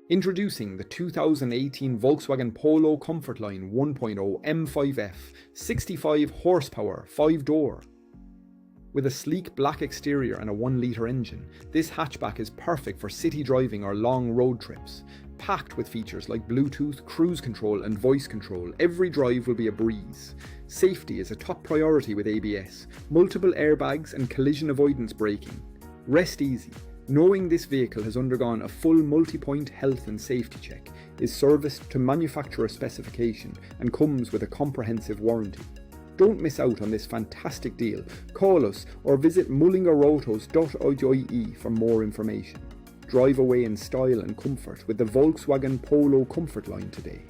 Introducing the 2018 Volkswagen Polo Comfortline 1.0 M5F 65 horsepower 5-door. With a sleek black exterior and a 1-litre engine, this hatchback is perfect for city driving or long road trips. Packed with features like Bluetooth, cruise control and voice control, every drive will be a breeze. Safety is a top priority with ABS, multiple airbags and collision avoidance braking. Rest easy, knowing this vehicle has undergone a full multi-point health and safety check, is serviced to manufacturer specification and comes with a comprehensive warranty. Don't miss out on this fantastic deal. Call us or visit mullingarautos.ie for more information. Drive away in style and comfort with the Volkswagen Polo Comfortline today.